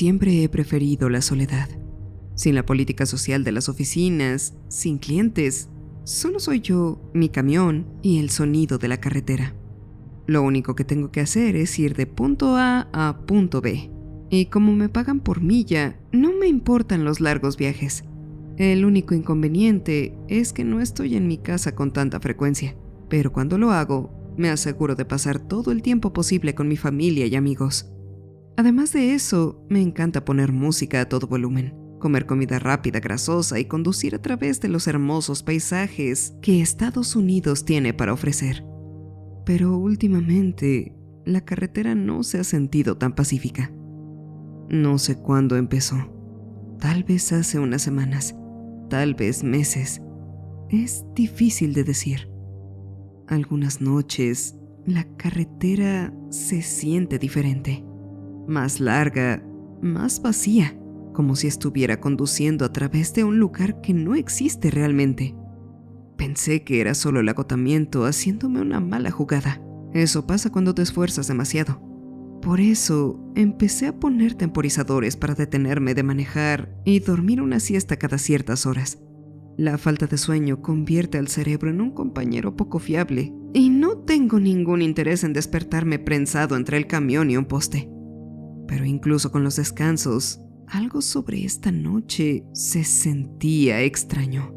Siempre he preferido la soledad. Sin la política social de las oficinas, sin clientes, solo soy yo, mi camión y el sonido de la carretera. Lo único que tengo que hacer es ir de punto A punto B. Y como me pagan por milla, no me importan los largos viajes. El único inconveniente es que no estoy en mi casa con tanta frecuencia, pero cuando lo hago, me aseguro de pasar todo el tiempo posible con mi familia y amigos. Además de eso, me encanta poner música a todo volumen, comer comida rápida, grasosa y conducir a través de los hermosos paisajes que Estados Unidos tiene para ofrecer. Pero últimamente, la carretera no se ha sentido tan pacífica. No sé cuándo empezó. Tal vez hace unas semanas, tal vez meses. Es difícil de decir. Algunas noches, la carretera se siente diferente. Más larga, más vacía, como si estuviera conduciendo a través de un lugar que no existe realmente. Pensé que era solo el agotamiento haciéndome una mala jugada. Eso pasa cuando te esfuerzas demasiado. Por eso, empecé a poner temporizadores para detenerme de manejar y dormir una siesta cada ciertas horas. La falta de sueño convierte al cerebro en un compañero poco fiable y no tengo ningún interés en despertarme prensado entre el camión y un poste. Pero incluso con los descansos, algo sobre esta noche se sentía extraño.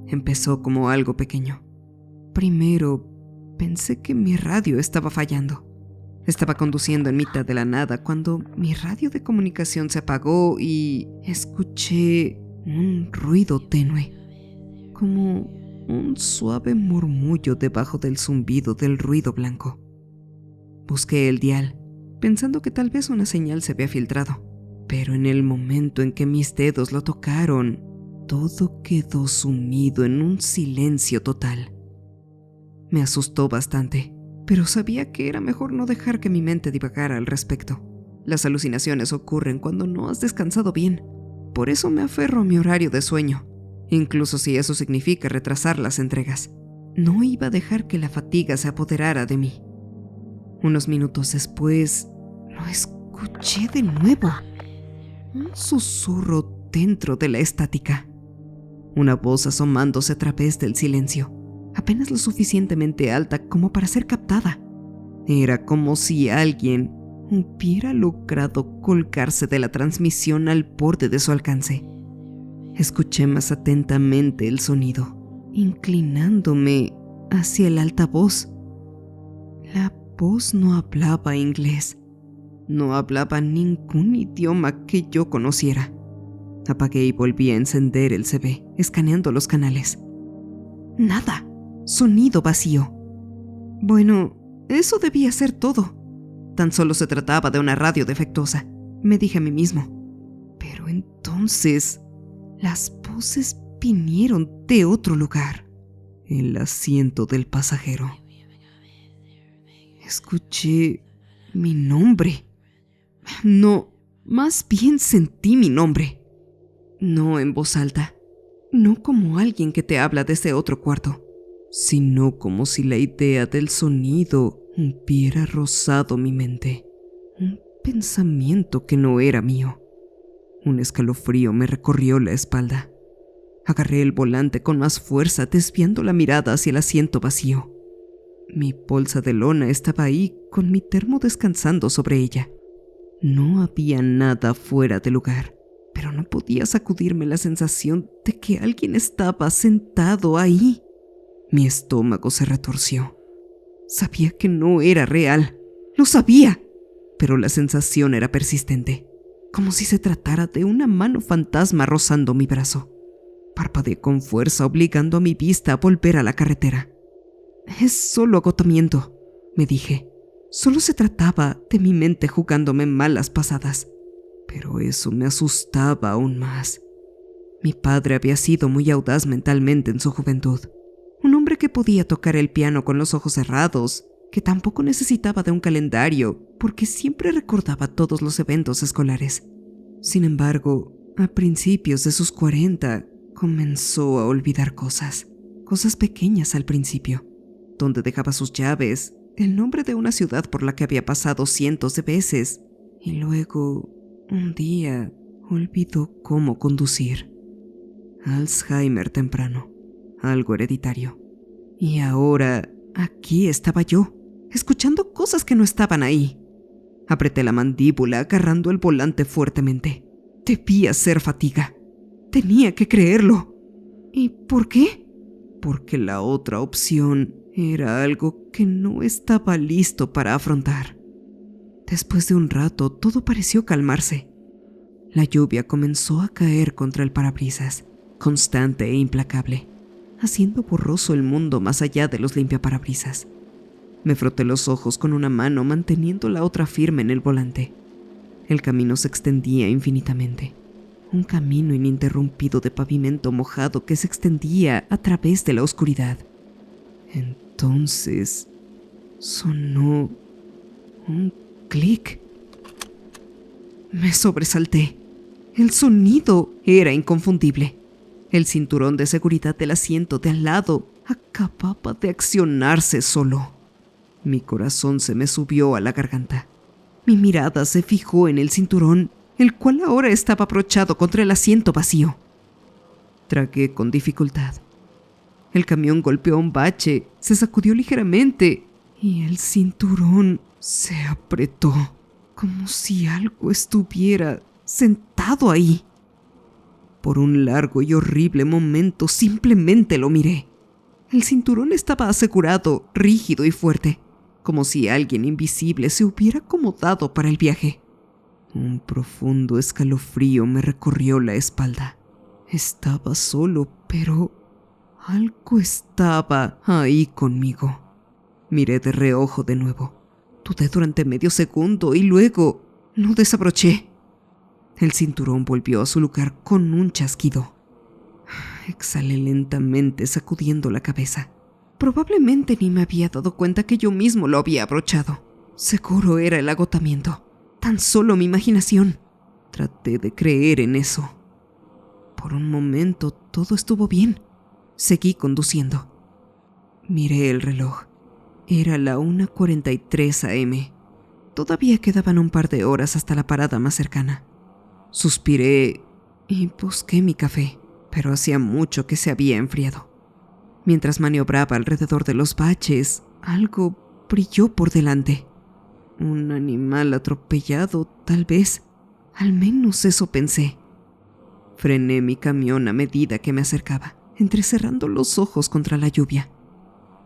Empezó como algo pequeño. Primero, pensé que mi radio estaba fallando. Estaba conduciendo en mitad de la nada cuando mi radio de comunicación se apagó y escuché un ruido tenue, como un suave murmullo debajo del zumbido del ruido blanco. Busqué el dial, pensando que tal vez una señal se había filtrado, pero en el momento en que mis dedos lo tocaron, todo quedó sumido en un silencio total. Me asustó bastante, pero sabía que era mejor no dejar que mi mente divagara al respecto. Las alucinaciones ocurren cuando no has descansado bien. Por eso me aferro a mi horario de sueño, incluso si eso significa retrasar las entregas. No iba a dejar que la fatiga se apoderara de mí. Unos minutos después, lo escuché de nuevo. Un susurro dentro de la estática. Una voz asomándose a través del silencio, apenas lo suficientemente alta como para ser captada. Era como si alguien hubiera logrado colgarse de la transmisión al borde de su alcance. Escuché más atentamente el sonido, inclinándome hacia el altavoz. La voz no hablaba inglés. No hablaba ningún idioma que yo conociera. Apagué y volví a encender el CB, escaneando los canales. Nada. Sonido vacío. Bueno, eso debía ser todo. Tan solo se trataba de una radio defectuosa, me dije a mí mismo. Pero entonces, las voces vinieron de otro lugar, el asiento del pasajero. Escuché mi nombre. No, más bien sentí mi nombre. No en voz alta, no como alguien que te habla desde otro cuarto, sino como si la idea del sonido hubiera rozado mi mente. Un pensamiento que no era mío. Un escalofrío me recorrió la espalda. Agarré el volante con más fuerza, desviando la mirada hacia el asiento vacío. Mi bolsa de lona estaba ahí, con mi termo descansando sobre ella. No había nada fuera de lugar, pero no podía sacudirme la sensación de que alguien estaba sentado ahí. Mi estómago se retorció. Sabía que no era real. Lo sabía. Pero la sensación era persistente, como si se tratara de una mano fantasma rozando mi brazo. Parpadeé con fuerza, obligando a mi vista a volver a la carretera. Es solo agotamiento, me dije. Solo se trataba de mi mente jugándome malas pasadas. Pero eso me asustaba aún más. Mi padre había sido muy audaz mentalmente en su juventud. Un hombre que podía tocar el piano con los ojos cerrados, que tampoco necesitaba de un calendario porque siempre recordaba todos los eventos escolares. Sin embargo, a principios de sus 40, comenzó a olvidar cosas pequeñas al principio, donde dejaba sus llaves, el nombre de una ciudad por la que había pasado cientos de veces, y luego Un día olvidó cómo conducir. Alzheimer temprano, algo hereditario. Y ahora aquí estaba yo, escuchando cosas que no estaban ahí. Apreté la mandíbula agarrando el volante fuertemente. Debía ser fatiga. Tenía que creerlo. ¿Y por qué? Porque la otra opción era algo que no estaba listo para afrontar. Después de un rato, todo pareció calmarse. La lluvia comenzó a caer contra el parabrisas, constante e implacable, haciendo borroso el mundo más allá de los limpiaparabrisas. Me froté los ojos con una mano manteniendo la otra firme en el volante. El camino se extendía infinitamente. Un camino ininterrumpido de pavimento mojado que se extendía a través de la oscuridad. Entonces sonó un clic. Me sobresalté. El sonido era inconfundible. El cinturón de seguridad del asiento de al lado acababa de accionarse solo. Mi corazón se me subió a la garganta. Mi mirada se fijó en el cinturón, el cual ahora estaba abrochado contra el asiento vacío. Tragué con dificultad. El camión golpeó un bache, se sacudió ligeramente y el cinturón se apretó, como si algo estuviera sentado ahí. Por un largo y horrible momento simplemente lo miré. El cinturón estaba asegurado, rígido y fuerte, como si alguien invisible se hubiera acomodado para el viaje. Un profundo escalofrío me recorrió la espalda. Estaba solo, pero algo estaba ahí conmigo. Miré de reojo de nuevo. Dudé durante medio segundo y luego lo desabroché. El cinturón volvió a su lugar con un chasquido. Exhalé lentamente, sacudiendo la cabeza. Probablemente ni me había dado cuenta que yo mismo lo había abrochado. Seguro era el agotamiento. Tan solo mi imaginación. Traté de creer en eso. Por un momento todo estuvo bien. Seguí conduciendo. Miré el reloj. Era la 1:43 a.m. Todavía quedaban un par de horas hasta la parada más cercana. Suspiré y busqué mi café, pero hacía mucho que se había enfriado. Mientras maniobraba alrededor de los baches, algo brilló por delante. Un animal atropellado, tal vez. Al menos eso pensé. Frené mi camión a medida que me acercaba, entrecerrando los ojos contra la lluvia.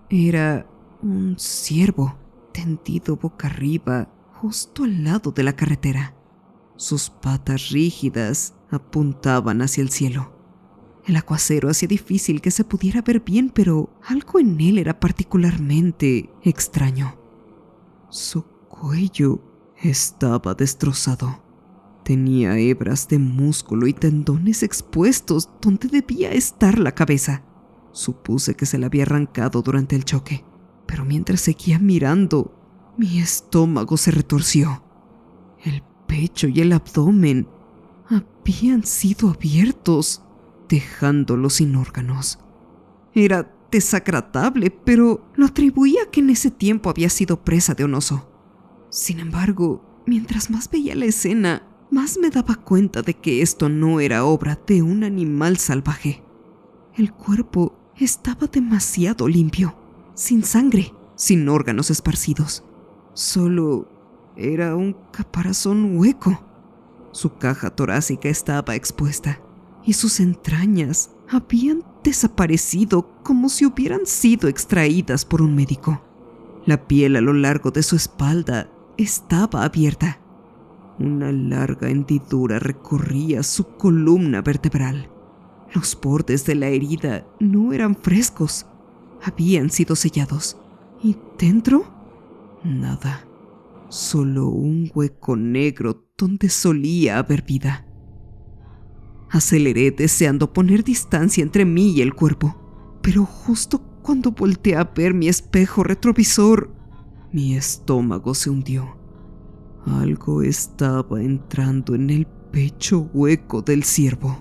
Era un ciervo, tendido boca arriba, justo al lado de la carretera. Sus patas rígidas apuntaban hacia el cielo. El aguacero hacía difícil que se pudiera ver bien, pero algo en él era particularmente extraño. Su cuello estaba destrozado. Tenía hebras de músculo y tendones expuestos donde debía estar la cabeza. Supuse que se la había arrancado durante el choque, pero mientras seguía mirando, mi estómago se retorció. El pecho y el abdomen habían sido abiertos, dejándolo sin órganos. Era desagradable, pero lo atribuía a que en ese tiempo había sido presa de un oso. Sin embargo, mientras más veía la escena, más me daba cuenta de que esto no era obra de un animal salvaje. El cuerpo estaba demasiado limpio, sin sangre, sin órganos esparcidos. Solo era un caparazón hueco. Su caja torácica estaba expuesta y sus entrañas habían desaparecido como si hubieran sido extraídas por un médico. La piel a lo largo de su espalda estaba abierta. Una larga hendidura recorría su columna vertebral. Los bordes de la herida no eran frescos, habían sido sellados. ¿Y dentro? Nada. Solo un hueco negro donde solía haber vida. Aceleré deseando poner distancia entre mí y el cuerpo, pero justo cuando volteé a ver mi espejo retrovisor, mi estómago se hundió. Algo estaba entrando en el pecho hueco del ciervo.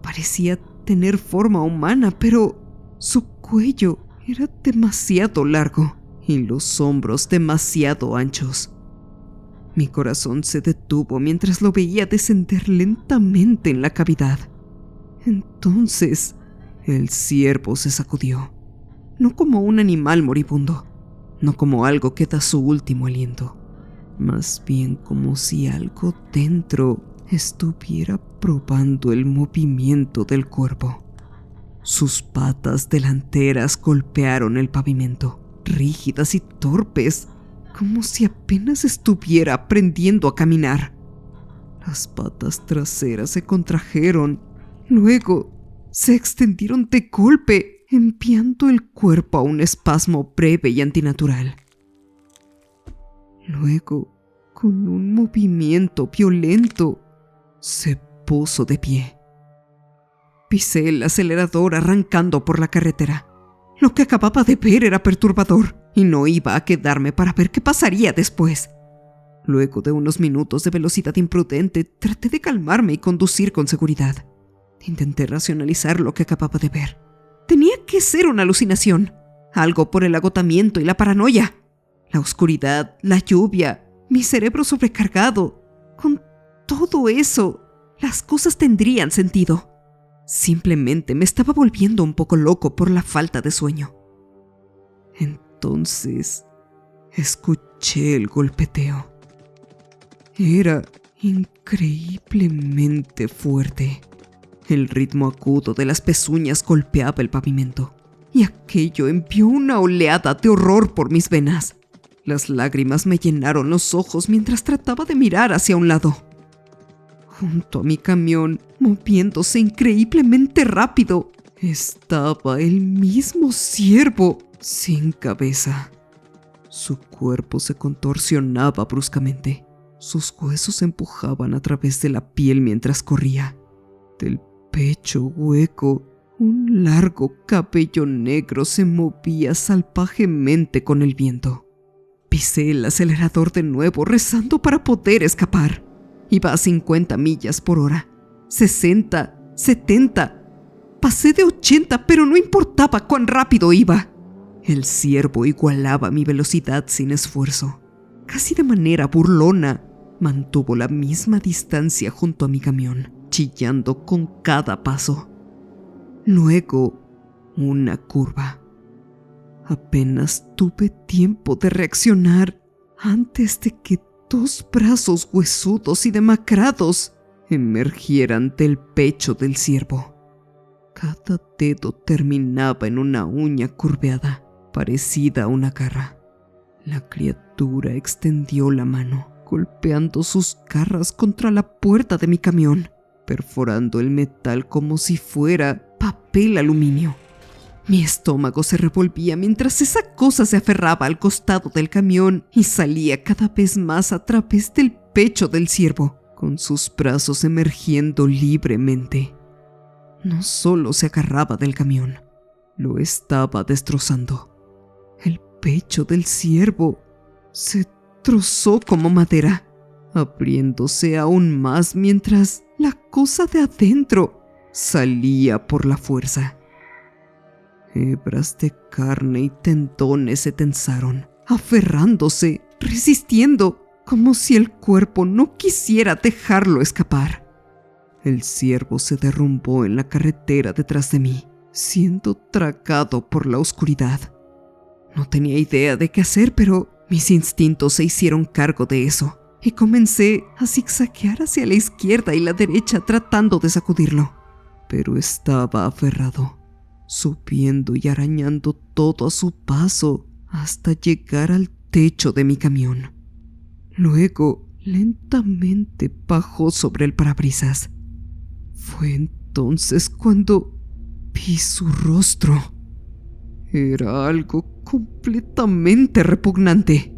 Parecía tener forma humana, pero su cuello era demasiado largo y los hombros demasiado anchos. Mi corazón se detuvo mientras lo veía descender lentamente en la cavidad. Entonces, el ciervo se sacudió, no como un animal moribundo, no como algo que da su último aliento, más bien como si algo dentro estuviera probando el movimiento del cuerpo. Sus patas delanteras golpearon el pavimento, rígidas y torpes, como si apenas estuviera aprendiendo a caminar. Las patas traseras se contrajeron, luego se extendieron de golpe, enviando el cuerpo a un espasmo breve y antinatural. Luego, con un movimiento violento, se puso de pie. Pisé el acelerador arrancando por la carretera. Lo que acababa de ver era perturbador y no iba a quedarme para ver qué pasaría después. Luego de unos minutos de velocidad imprudente, traté de calmarme y conducir con seguridad. Intenté racionalizar lo que acababa de ver. Tenía que ser una alucinación, algo por el agotamiento y la paranoia. La oscuridad, la lluvia, mi cerebro sobrecargado. Con todo eso, las cosas tendrían sentido. Simplemente me estaba volviendo un poco loco por la falta de sueño. Entonces, escuché el golpeteo. Era increíblemente fuerte. El ritmo agudo de las pezuñas golpeaba el pavimento, y aquello envió una oleada de horror por mis venas. Las lágrimas me llenaron los ojos mientras trataba de mirar hacia un lado. Junto a mi camión, moviéndose increíblemente rápido, estaba el mismo ciervo sin cabeza. Su cuerpo se contorsionaba bruscamente. Sus huesos se empujaban a través de la piel mientras corría. Del pecho hueco, un largo cabello negro se movía salvajemente con el viento. Pisé el acelerador de nuevo, rezando para poder escapar. Iba a 50 millas por hora, 60, 70. Pasé de 80, pero no importaba cuán rápido iba. El ciervo igualaba mi velocidad sin esfuerzo. Casi de manera burlona, mantuvo la misma distancia junto a mi camión, chillando con cada paso. Luego, una curva. Apenas tuve tiempo de reaccionar antes de que 2 brazos huesudos y demacrados emergieran del pecho del ciervo. Cada dedo terminaba en una uña curveada, parecida a una garra. La criatura extendió la mano, golpeando sus garras contra la puerta de mi camión, perforando el metal como si fuera papel aluminio. Mi estómago se revolvía mientras esa cosa se aferraba al costado del camión y salía cada vez más a través del pecho del ciervo, con sus brazos emergiendo libremente. No solo se agarraba del camión, lo estaba destrozando. El pecho del ciervo se trozó como madera, abriéndose aún más mientras la cosa de adentro salía por la fuerza. Hebras de carne y tendones se tensaron, aferrándose, resistiendo, como si el cuerpo no quisiera dejarlo escapar. El ciervo se derrumbó en la carretera detrás de mí, siendo tragado por la oscuridad. No tenía idea de qué hacer, pero mis instintos se hicieron cargo de eso, y comencé a zigzaguear hacia la izquierda y la derecha tratando de sacudirlo. Pero estaba aferrado, subiendo y arañando todo a su paso hasta llegar al techo de mi camión. Luego, lentamente bajó sobre el parabrisas. Fue entonces cuando vi su rostro. Era algo completamente repugnante.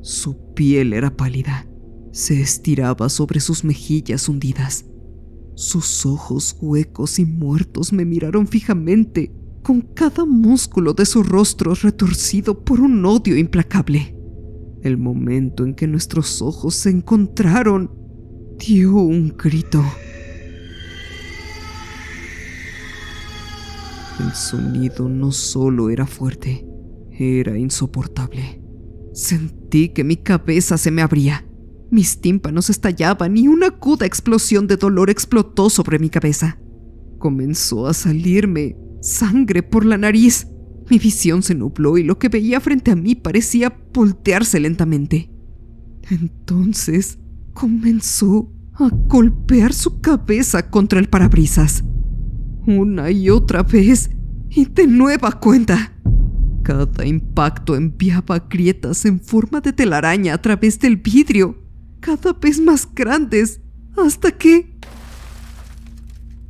Su piel era pálida, se estiraba sobre sus mejillas hundidas. Sus ojos huecos y muertos me miraron fijamente, con cada músculo de su rostro retorcido por un odio implacable. El momento en que nuestros ojos se encontraron, dio un grito. El sonido no solo era fuerte, era insoportable. Sentí que mi cabeza se me abría. Mis tímpanos estallaban y una aguda explosión de dolor explotó sobre mi cabeza. Comenzó a salirme sangre por la nariz. Mi visión se nubló y lo que veía frente a mí parecía voltearse lentamente. Entonces comenzó a golpear su cabeza contra el parabrisas. Una y otra vez y de nueva cuenta. Cada impacto enviaba grietas en forma de telaraña a través del vidrio, cada vez más grandes, hasta que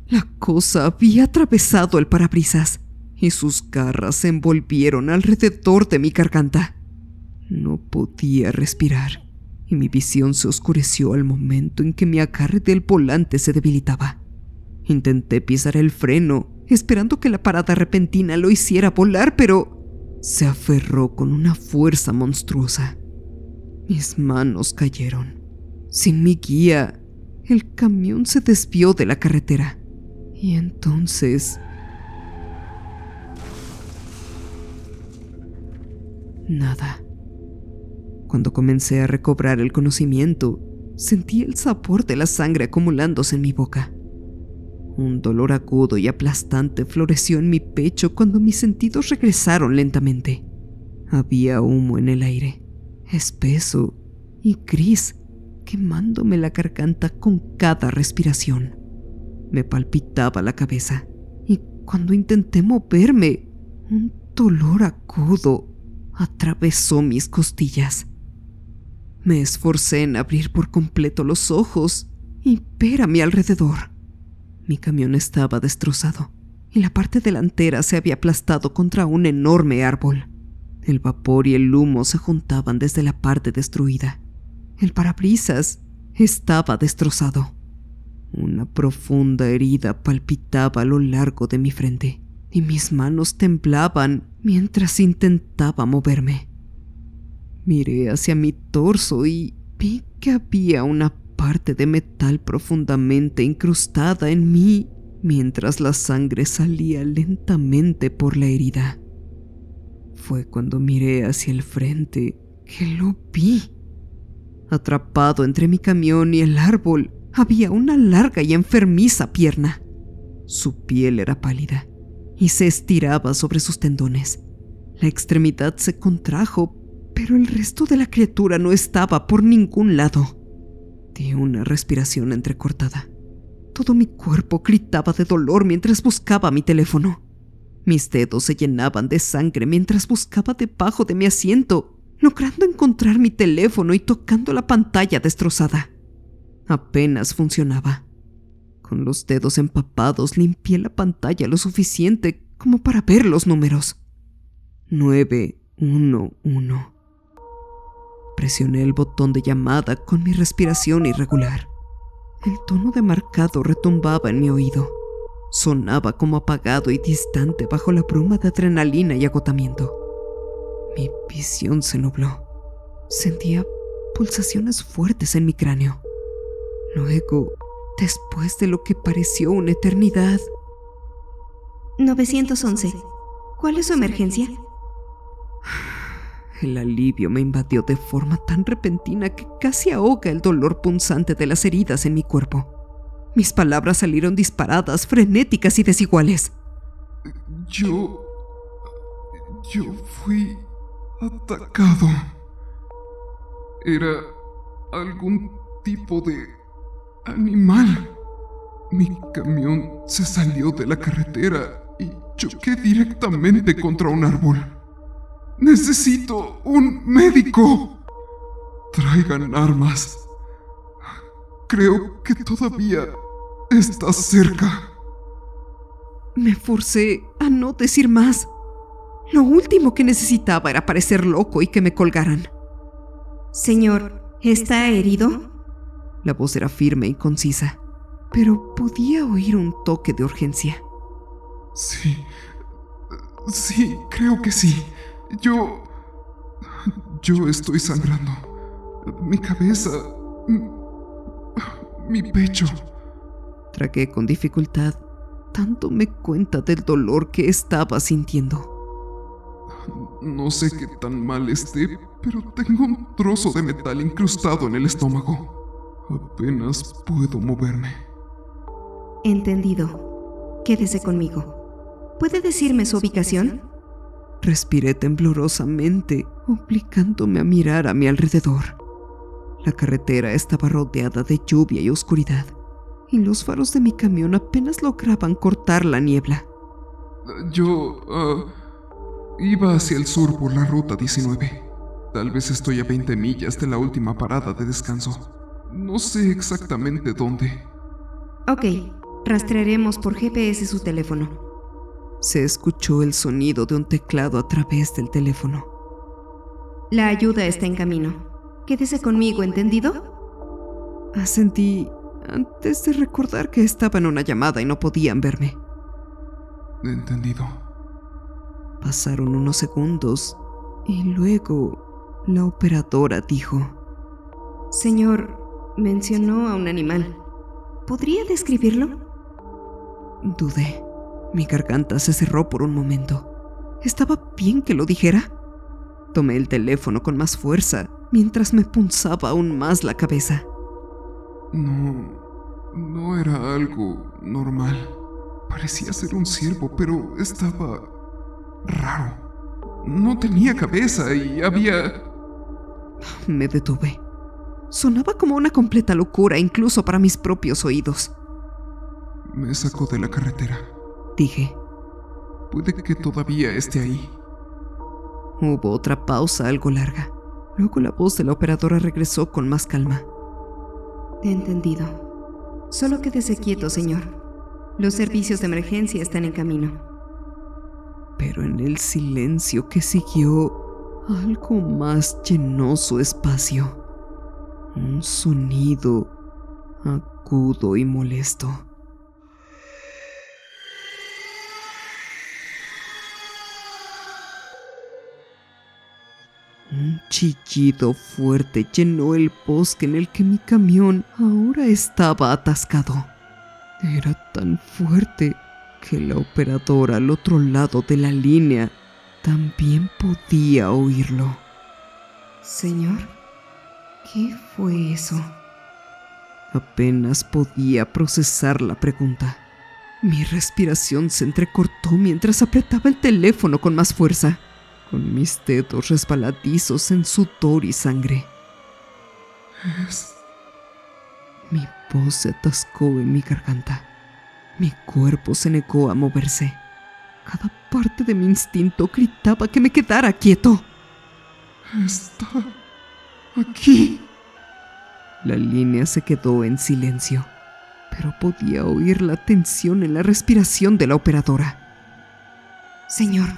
la cosa había atravesado el parabrisas y sus garras se envolvieron alrededor de mi garganta. No podía respirar y mi visión se oscureció al momento en que mi agarre del volante se debilitaba. Intenté pisar el freno, esperando que la parada repentina lo hiciera volar, pero se aferró con una fuerza monstruosa. Mis manos cayeron. Sin mi guía, el camión se desvió de la carretera. Y entonces... nada. Cuando comencé a recobrar el conocimiento, sentí el sabor de la sangre acumulándose en mi boca. Un dolor agudo y aplastante floreció en mi pecho cuando mis sentidos regresaron lentamente. Había humo en el aire, espeso y gris, quemándome la garganta con cada respiración. Me palpitaba la cabeza y cuando intenté moverme, un dolor agudo atravesó mis costillas. Me esforcé en abrir por completo los ojos y ver a mi alrededor. Mi camión estaba destrozado y la parte delantera se había aplastado contra un enorme árbol. El vapor y el humo se juntaban desde la parte destruida. El parabrisas estaba destrozado. Una profunda herida palpitaba a lo largo de mi frente y mis manos temblaban mientras intentaba moverme. Miré hacia mi torso y vi que había una parte de metal profundamente incrustada en mí mientras la sangre salía lentamente por la herida. Fue cuando miré hacia el frente que lo vi. Atrapado entre mi camión y el árbol había una larga y enfermiza pierna. Su piel era pálida y se estiraba sobre sus tendones. La extremidad se contrajo, pero el resto de la criatura no estaba por ningún lado. Di una respiración entrecortada. Todo mi cuerpo gritaba de dolor mientras buscaba mi teléfono. Mis dedos se llenaban de sangre mientras buscaba debajo de mi asiento, logrando encontrar mi teléfono y tocando la pantalla destrozada. Apenas funcionaba. Con los dedos empapados limpié la pantalla lo suficiente como para ver los números. 911. Presioné el botón de llamada con mi respiración irregular. El tono de marcado retumbaba en mi oído. Sonaba como apagado y distante bajo la bruma de adrenalina y agotamiento. Mi visión se nubló. Sentía pulsaciones fuertes en mi cráneo. Luego, después de lo que pareció una eternidad... 911. ¿Cuál es su emergencia? El alivio me invadió de forma tan repentina que casi ahoga el dolor punzante de las heridas en mi cuerpo. Mis palabras salieron disparadas, frenéticas y desiguales. Yo fui atacado. Era algún tipo de animal. Mi camión se salió de la carretera y choqué directamente contra un árbol. ¡Necesito un médico! Traigan armas. Creo que todavía está cerca. Me forcé a no decir más. Lo último que necesitaba era parecer loco y que me colgaran. Señor, ¿está herido? La voz era firme y concisa, pero podía oír un toque de urgencia. Sí, creo que sí. Yo estoy sangrando. Mi cabeza, mi pecho. Tragué con dificultad, dándome cuenta del dolor que estaba sintiendo. No sé qué tan mal esté, pero tengo un trozo de metal incrustado en el estómago. Apenas puedo moverme. Entendido. Quédese conmigo. ¿Puede decirme su ubicación? Respiré temblorosamente, obligándome a mirar a mi alrededor. La carretera estaba rodeada de lluvia y oscuridad, y los faros de mi camión apenas lograban cortar la niebla. Yo iba hacia el sur por la ruta 19. Tal vez estoy a 20 millas de la última parada de descanso. No sé exactamente dónde. Ok, rastrearemos por GPS su teléfono. Se escuchó el sonido de un teclado a través del teléfono. La ayuda está en camino. Quédese conmigo, ¿entendido? Asentí antes de recordar que estaba en una llamada y no podían verme. Entendido. Pasaron unos segundos y luego la operadora dijo: Señor, mencionó a un animal. ¿Podría describirlo? Dudé. Mi garganta se cerró por un momento. ¿Estaba bien que lo dijera? Tomé el teléfono con más fuerza mientras me punzaba aún más la cabeza. No era algo normal. Parecía ser un ciervo, pero estaba raro. No tenía cabeza y había... Me detuve. Sonaba como una completa locura, incluso para mis propios oídos. Me sacó de la carretera. Dije. Puede que todavía esté ahí. Hubo otra pausa algo larga. Luego la voz de la operadora regresó con más calma. Entendido. Solo quédese quieto, señor. Los servicios de emergencia están en camino. Pero en el silencio que siguió, algo más llenó su espacio. Un sonido agudo y molesto. Un chillido fuerte llenó el bosque en el que mi camión ahora estaba atascado. Era tan fuerte que la operadora al otro lado de la línea también podía oírlo. Señor, ¿qué fue eso? Apenas podía procesar la pregunta. Mi respiración se entrecortó mientras apretaba el teléfono con más fuerza, con mis dedos resbaladizos en sudor y sangre. Mi voz se atascó en mi garganta. Mi cuerpo se negó a moverse. Cada parte de mi instinto gritaba que me quedara quieto. Está aquí. La línea se quedó en silencio, pero podía oír la tensión en la respiración de la operadora. Señor,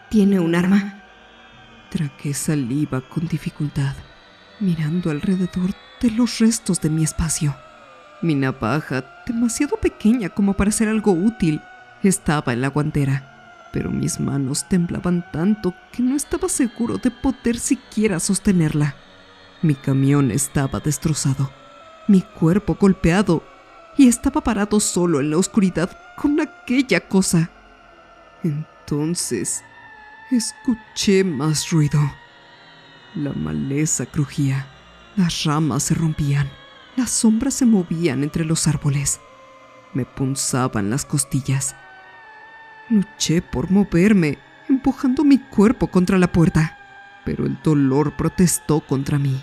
¿tiene un arma? Tragué saliva con dificultad, mirando alrededor de los restos de mi espacio. Mi navaja, demasiado pequeña como para ser algo útil, estaba en la guantera, pero mis manos temblaban tanto que no estaba seguro de poder siquiera sostenerla. Mi camión estaba destrozado, mi cuerpo golpeado, y estaba parado solo en la oscuridad con aquella cosa. Entonces, escuché más ruido. La maleza crujía, las ramas se rompían, las sombras se movían entre los árboles. Me punzaban las costillas. Luché por moverme, empujando mi cuerpo contra la puerta, pero el dolor protestó contra mí.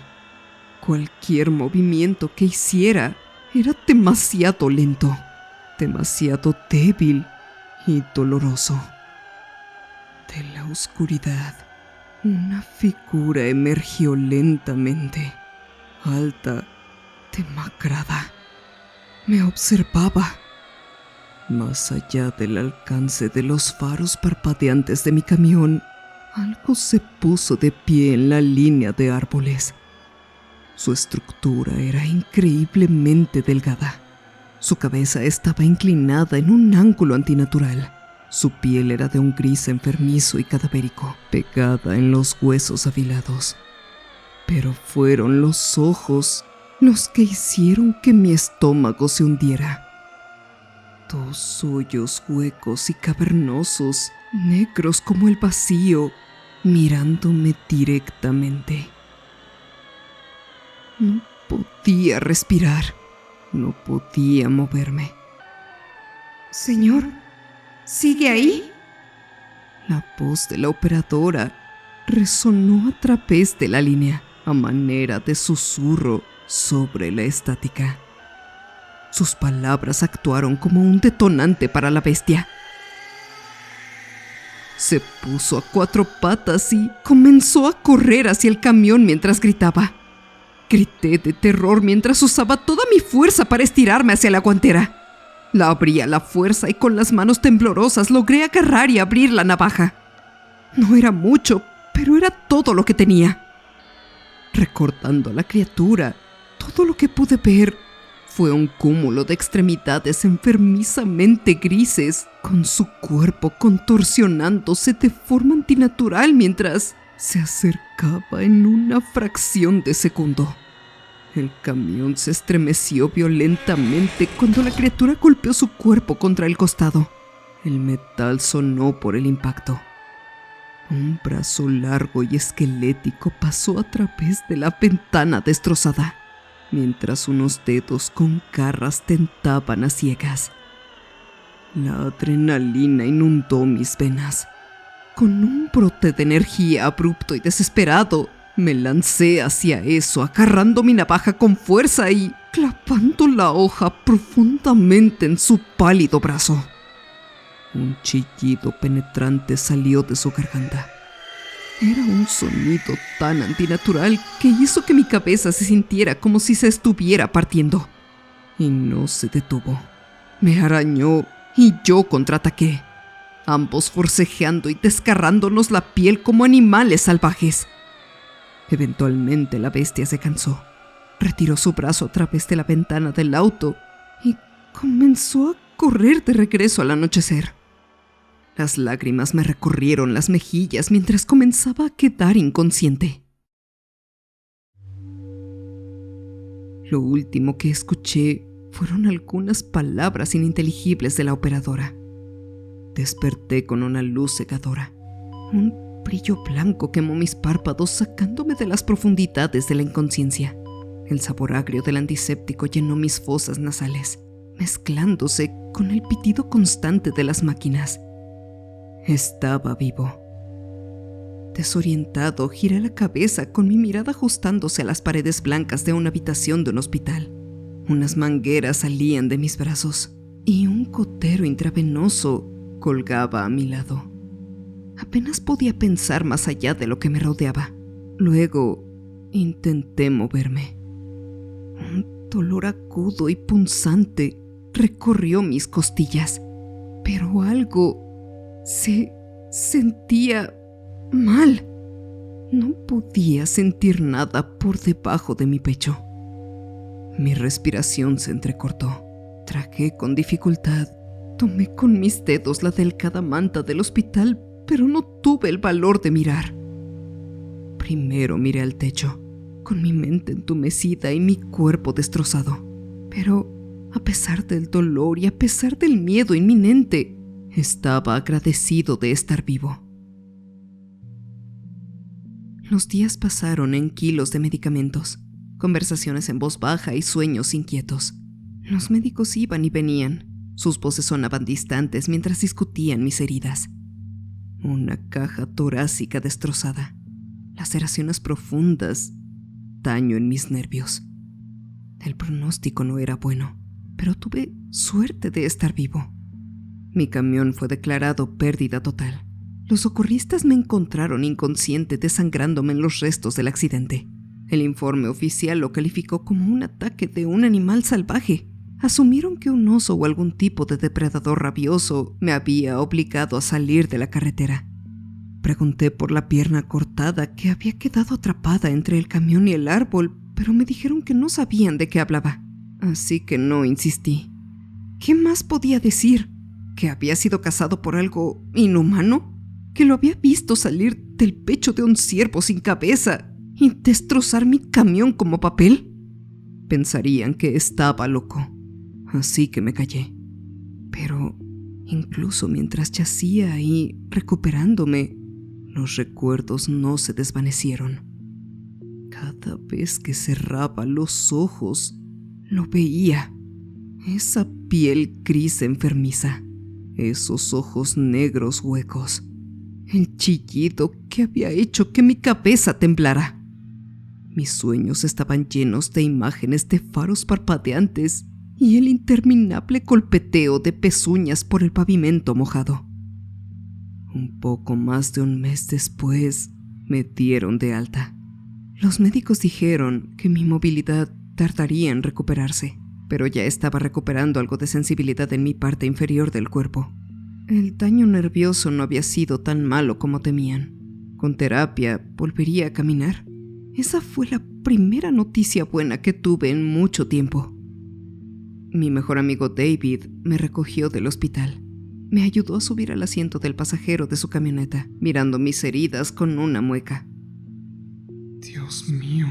Cualquier movimiento que hiciera era demasiado lento, demasiado débil y doloroso. De la oscuridad, una figura emergió lentamente, alta, demacrada. Me observaba. Más allá del alcance de los faros parpadeantes de mi camión, algo se puso de pie en la línea de árboles. Su estructura era increíblemente delgada. Su cabeza estaba inclinada en un ángulo antinatural. Su piel era de un gris enfermizo y cadavérico, pegada en los huesos afilados. Pero fueron los ojos los que hicieron que mi estómago se hundiera. 2 hoyos huecos y cavernosos, negros como el vacío, mirándome directamente. No podía respirar, no podía moverme. Señor, ¿sigue ahí? La voz de la operadora resonó a través de la línea, a manera de susurro sobre la estática. Sus palabras actuaron como un detonante para la bestia. Se puso a 4 patas y comenzó a correr hacia el camión mientras gritaba. Grité de terror mientras usaba toda mi fuerza para estirarme hacia la guantera. La abrí a la fuerza y con las manos temblorosas logré agarrar y abrir la navaja. No era mucho, pero era todo lo que tenía. Recordando a la criatura, todo lo que pude ver fue un cúmulo de extremidades enfermizamente grises, con su cuerpo contorsionándose de forma antinatural mientras se acercaba en una fracción de segundo. El camión se estremeció violentamente cuando la criatura golpeó su cuerpo contra el costado. El metal sonó por el impacto. Un brazo largo y esquelético pasó a través de la ventana destrozada, mientras unos dedos con garras tentaban a ciegas. La adrenalina inundó mis venas. Con un brote de energía abrupto y desesperado, me lancé hacia eso, agarrando mi navaja con fuerza y clavando la hoja profundamente en su pálido brazo. Un chillido penetrante salió de su garganta. Era un sonido tan antinatural que hizo que mi cabeza se sintiera como si se estuviera partiendo. Y no se detuvo. Me arañó y yo contraataqué, ambos forcejeando y desgarrándonos la piel como animales salvajes. Eventualmente la bestia se cansó, retiró su brazo a través de la ventana del auto y comenzó a correr de regreso al anochecer. Las lágrimas me recorrieron las mejillas mientras comenzaba a quedar inconsciente. Lo último que escuché fueron algunas palabras ininteligibles de la operadora. Desperté con una luz cegadora. Un brillo blanco quemó mis párpados sacándome de las profundidades de la inconsciencia. El sabor agrio del antiséptico llenó mis fosas nasales, mezclándose con el pitido constante de las máquinas. Estaba vivo. Desorientado, giré la cabeza con mi mirada ajustándose a las paredes blancas de una habitación de un hospital. Unas mangueras salían de mis brazos y un gotero intravenoso colgaba a mi lado. Apenas podía pensar más allá de lo que me rodeaba. Luego intenté moverme. Un dolor agudo y punzante recorrió mis costillas, pero algo se sentía mal. No podía sentir nada por debajo de mi pecho. Mi respiración se entrecortó. Tragué con dificultad. Tomé con mis dedos la delgada manta del hospital, pero no tuve el valor de mirar. Primero miré al techo, con mi mente entumecida y mi cuerpo destrozado. Pero, a pesar del dolor y a pesar del miedo inminente, estaba agradecido de estar vivo. Los días pasaron en kilos de medicamentos, conversaciones en voz baja y sueños inquietos. Los médicos iban y venían. Sus voces sonaban distantes mientras discutían mis heridas. Una caja torácica destrozada, laceraciones profundas, daño en mis nervios. El pronóstico no era bueno, pero tuve suerte de estar vivo. Mi camión fue declarado pérdida total. Los socorristas me encontraron inconsciente, desangrándome en los restos del accidente. El informe oficial lo calificó como un ataque de un animal salvaje. Asumieron que un oso o algún tipo de depredador rabioso me había obligado a salir de la carretera. Pregunté por la pierna cortada que había quedado atrapada entre el camión y el árbol, pero me dijeron que no sabían de qué hablaba. Así que no insistí. ¿Qué más podía decir? ¿Que había sido cazado por algo inhumano? ¿Que lo había visto salir del pecho de un ciervo sin cabeza y destrozar mi camión como papel? Pensarían que estaba loco. Así que me callé. Pero incluso mientras yacía ahí recuperándome, Los recuerdos no se desvanecieron. Cada vez que cerraba los ojos, lo veía. Esa piel gris enfermiza, esos ojos negros huecos, el chillido que había hecho que mi cabeza temblara. Mis sueños estaban llenos de imágenes de faros parpadeantes y el interminable golpeteo de pezuñas por el pavimento mojado. Un poco más de un mes después, me dieron de alta. Los médicos dijeron que mi movilidad tardaría en recuperarse, pero ya estaba recuperando algo de sensibilidad en mi parte inferior del cuerpo. El daño nervioso no había sido tan malo como temían. Con terapia volvería a caminar. Esa fue la primera noticia buena que tuve en mucho tiempo. Mi mejor amigo David me recogió del hospital. Me ayudó a subir al asiento del pasajero de su camioneta, mirando mis heridas con una mueca. Dios mío,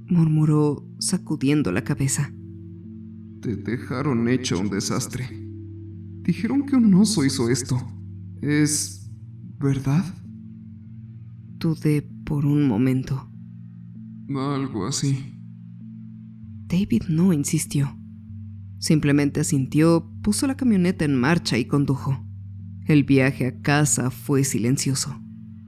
murmuró sacudiendo la cabeza. Te dejaron hecho un desastre. Dijeron que un oso hizo esto. ¿Es verdad? Dudé por un momento. Algo así. David no insistió. Simplemente asintió, puso la camioneta en marcha y condujo. El viaje a casa fue silencioso.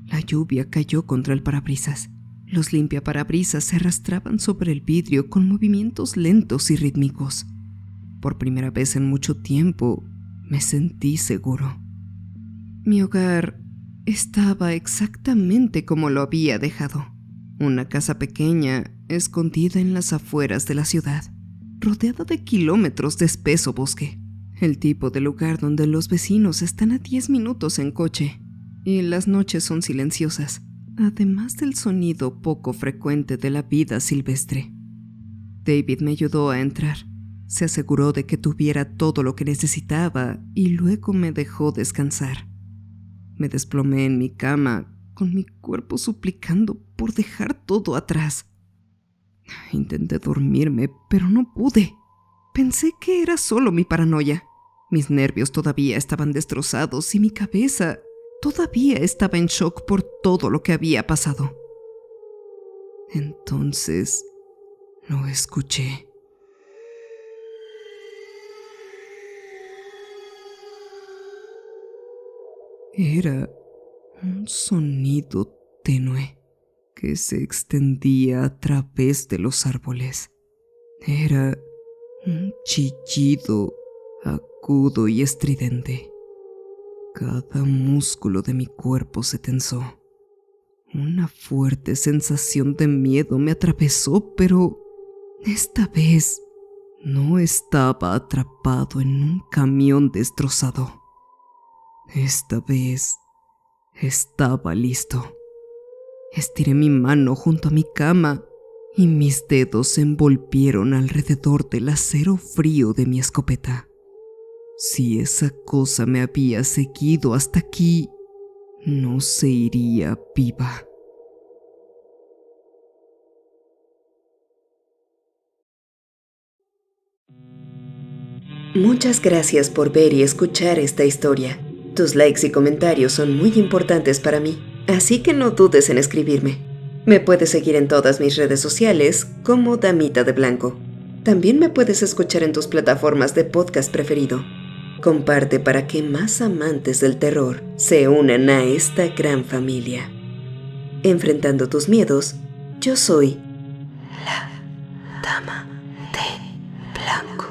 La lluvia cayó contra el parabrisas. Los limpiaparabrisas se arrastraban sobre el vidrio con movimientos lentos y rítmicos. Por primera vez en mucho tiempo, me sentí seguro. Mi hogar estaba exactamente como lo había dejado. Una casa pequeña, escondida en las afueras de la ciudad, rodeada de kilómetros de espeso bosque. El tipo de lugar donde los vecinos están a 10 minutos en coche y las noches son silenciosas, además del sonido poco frecuente de la vida silvestre. David me ayudó a entrar. Se aseguró de que tuviera todo lo que necesitaba y luego me dejó descansar. Me desplomé en mi cama, con mi cuerpo suplicando por dejar todo atrás. Intenté dormirme, pero no pude. Pensé que era solo mi paranoia. Mis nervios todavía estaban destrozados y mi cabeza todavía estaba en shock por todo lo que había pasado. Entonces, lo escuché. Era un sonido tenue que se extendía a través de los árboles. Era un chillido agudo y estridente. Cada músculo de mi cuerpo se tensó. Una fuerte sensación de miedo me atravesó, pero esta vez no estaba atrapado en un camión destrozado. Esta vez estaba listo. Estiré mi mano junto a mi cama y mis dedos se envolvieron alrededor del acero frío de mi escopeta. Si esa cosa me había seguido hasta aquí, no se iría viva. Muchas gracias por ver y escuchar esta historia. Tus likes y comentarios son muy importantes para mí, así que no dudes en escribirme. Me puedes seguir en todas mis redes sociales como Damita de Blanco. También me puedes escuchar en tus plataformas de podcast preferido. Comparte para que más amantes del terror se unan a esta gran familia. Enfrentando tus miedos, yo soy la Dama de Blanco.